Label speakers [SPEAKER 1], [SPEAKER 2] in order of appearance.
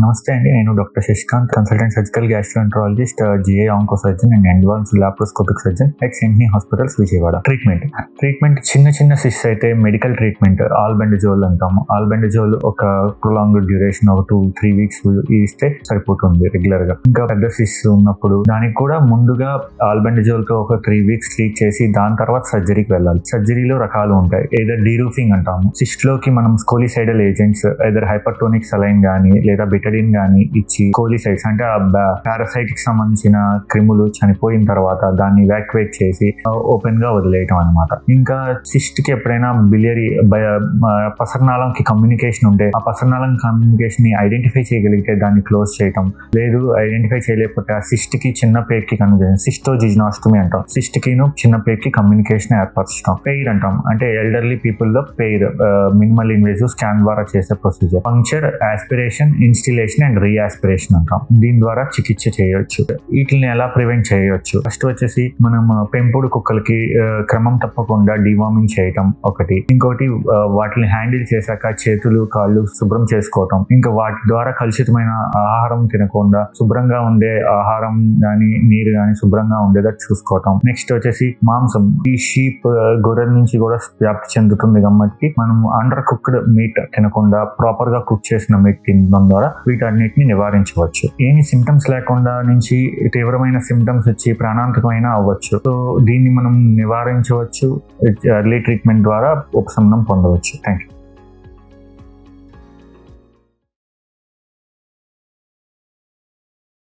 [SPEAKER 1] నమస్తే అండి, నేను doctor Sashikanth, consultant surgical gastroenterologist, GI oncosurgeon and advance laparoscopic surgeon at Sentini hospitals Vijayawada. Treatment చిన్న cyst అయితే మెడికల్ ట్రీట్మెంట్ ఆల్బెండజోల్ అంటాము. ఆల్బెండజోల్ ఒక ప్రొలాంగ్డ్ డ్యూరేషన్ ఒక 2-3 వీక్స్ ఇస్తే సరిపోతుంది రెగ్యులర్ గా. ఇంకా పెద్ద సిస్ ఉన్నప్పుడు దానికి కూడా ముందుగా ఆల్బెండజోల్ తో ఒక 3 వీక్స్ ట్రీట్ చేసి దాని తర్వాత సర్జరీకి వెళ్ళాలి. సర్జరీలో రకాలు ఉంటాయి. ఏదర్ డీరూఫింగ్ అంటాము. సిస్ట్ లోకి మనం స్కోలిసైడల్ ఏజెంట్స్ ఏదర్ హైపర్టోనిక్ సలైన్ గానీ లేదా బిటడిన్ గానీ ఇచ్చి కోలిసైడ్స్ అంటే పారాసైట్ కి సంబంధించిన క్రిములు చనిపోయిన తర్వాత దాన్ని ఇవాక్యువేట్ చేసి ఓపెన్ గా వదిలేయటం అనమాట. ఇంకా సిస్ట్ కి ఎప్పుడైనా బిలియరీ పసరనాళంకి కమ్యూనికేషన్ ఉంటే ఆ పసరనాళం కమ్యూనికేషన్ ని ఐడెంటిఫై చేయగలిగితే దాన్ని క్లోజ్ చేయటం, లేదు ఐడెంటిఫై చేయలేకపోతే ఆ సిస్ట్ కి చిన్న పేర్ కి కమ్యూనికేషన్ సిస్టోజిజ్నాస్టమీ అంటాం. సిస్ట్ కి చిన్న పేర్ కి కమ్యూనికేషన్ ఏర్పరచడం. పెయిర్ అంటాం అంటే ఎల్డర్లీ పీపుల్ లో పెయిర్ మినిమల్ ఇన్వేజివ్ స్కాన్ ద్వారా చేసే ప్రొసీజర్. పంక్చర్, ఆస్పిరేషన్, ఇన్స్టిలేషన్ అండ్ రీఆస్పిరేషన్ అంటాం. దీని ద్వారా చికిత్స చేయవచ్చు. వీటిని ఎలా ప్రివెంట్ చేయవచ్చు? ఫస్ట్ వచ్చేసి మనం పెంపుడు కుక్కలకి క్రమం తప్పకుండా డివార్మింగ్ చేయటం ఒకటి. ఇంకోటి వాటిని హ్యాండిల్ చేశాక చేతులు కాళ్ళు శుభ్రం చేసుకోవటం. ఇంకా వాటి ద్వారా కలుషితమైన ఆహారం తినకుండా శుభ్రంగా ఉండే ఆహారం గానీ నీరు గానీ శుభ్రంగా ఉండేటట్టు చూసుకోవటం. నెక్స్ట్ వచ్చేసి మాంసం. ఈ షీప్ గొర్రెల నుంచి కూడా వ్యాప్తి చెందుతుంది కాబట్టి మనం అండర్ కుక్డ్ మీట్ తినకుండా ప్రాపర్ గా కుక్ చేసిన మీట్ తినడం ద్వారా వీటన్నిటిని నివారించవచ్చు. ఏమి సిమ్టమ్స్ లేకుండా నుంచి తీవ్రమైన సిమ్టమ్స్ వచ్చి ప్రాణాంతకమైన అవ్వచ్చు. సో దీన్ని మనం నివారించవచ్చు. ఎర్లీ ట్రీట్మెంట్ ద్వారా ఉపశమనం పొందవచ్చు. Thank you.